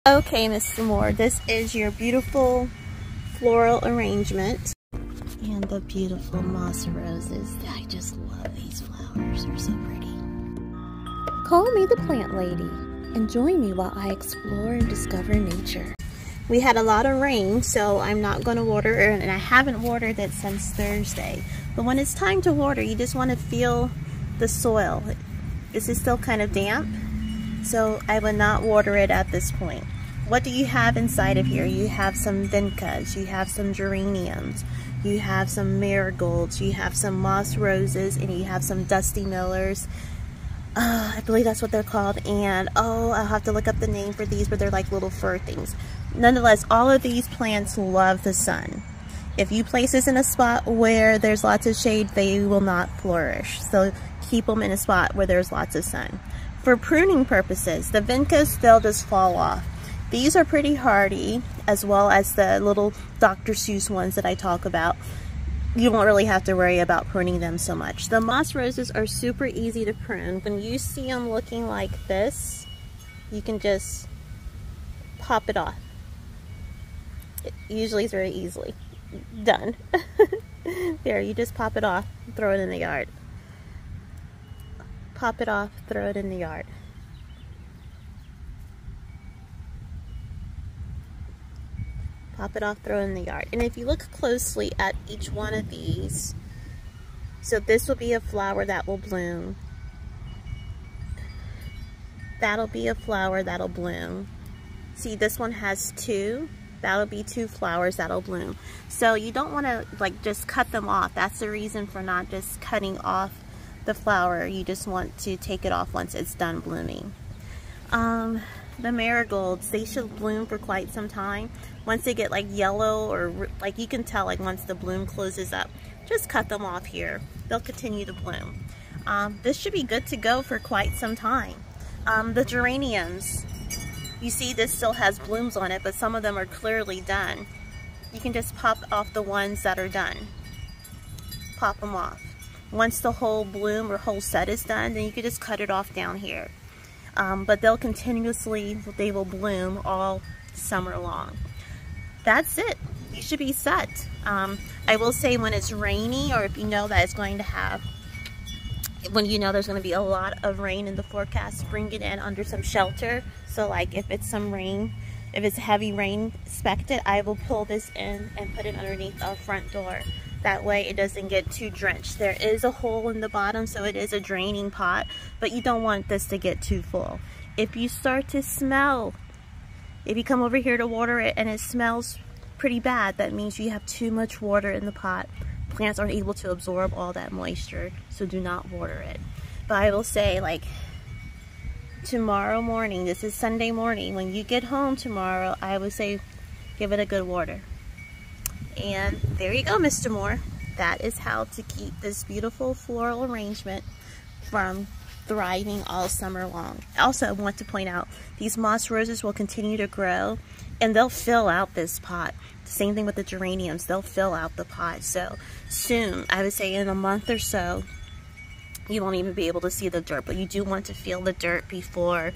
Okay, Mr. Moore, this is your beautiful floral arrangement. And the beautiful moss roses. I just love these flowers. They're so pretty. Call me the plant lady and join me while I explore and discover nature. We had a lot of rain, so I'm not going to water, and I haven't watered it since Thursday. But when it's time to water, you just want to feel the soil. This is still kind of damp, so I would not water it at this point. What do you have inside of here? You have some vincas, you have some geraniums, you have some marigolds, you have some moss roses, and you have some dusty millers. I believe that's what they're called. And oh, I'll have to look up the name for these, but they're like little fir things. Nonetheless, all of these plants love the sun. If you place this in a spot where there's lots of shade, they will not flourish. So keep them in a spot where there's lots of sun. For pruning purposes, the vincas, they'll just fall off. These are pretty hardy, as well as the little Dr. Seuss ones that I talk about. You won't really have to worry about pruning them so much. The moss roses are super easy to prune. When you see them looking like this, you can just pop it off. It usually is very easily done. There, you just pop it off, throw it in the yard. Pop it off, throw it in the yard. Pop it off, throw it in the yard. And if you look closely at each one of these, so this will be a flower that will bloom. That'll be a flower that'll bloom. See, this one has two. That'll be two flowers that'll bloom. So you don't want to like just cut them off. That's the reason for not just cutting off the flower. You just want to take it off once it's done blooming. The marigolds, they should bloom for quite some time. Once they get like yellow, or like you can tell like once the bloom closes up, just cut them off here. They'll continue to bloom. This should be good to go for quite some time. The geraniums, you see this still has blooms on it, but some of them are clearly done. You can just pop off the ones that are done. Pop them off. Once the whole bloom or whole set is done, then you can just cut it off down here. But they'll continuously, they will bloom all summer long. That's it. You should be set. I will say when it's rainy, or if you know that it's going to have, when you know there's going to be a lot of rain in the forecast, bring it in under some shelter. So like if it's some rain, if it's heavy rain expected, I will pull this in and put it underneath our front door. That way it doesn't get too drenched. There is a hole in the bottom, so it is a draining pot, but you don't want this to get too full. If you start to smell, if you come over here to water it and it smells pretty bad, that means you have too much water in the pot. Plants aren't able to absorb all that moisture, so do not water it. But I will say, like, tomorrow morning, this is Sunday morning, when you get home tomorrow, I would say give it a good water. And there you go, Mr. Moore. That is how to keep this beautiful floral arrangement from thriving all summer long. I also want to point out, these moss roses will continue to grow and they'll fill out this pot. The same thing with the geraniums, they'll fill out the pot. So soon, I would say in a month or so, you won't even be able to see the dirt, but you do want to feel the dirt before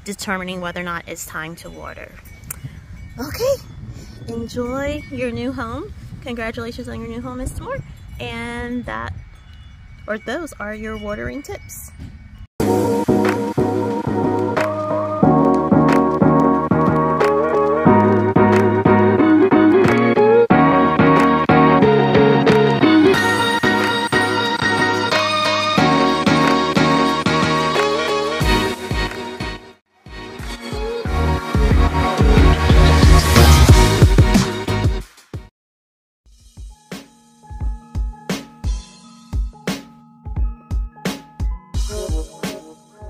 determining whether or not it's time to water. Okay. Enjoy your new home. Congratulations on your new home, Mr. Moore. And those are your watering tips.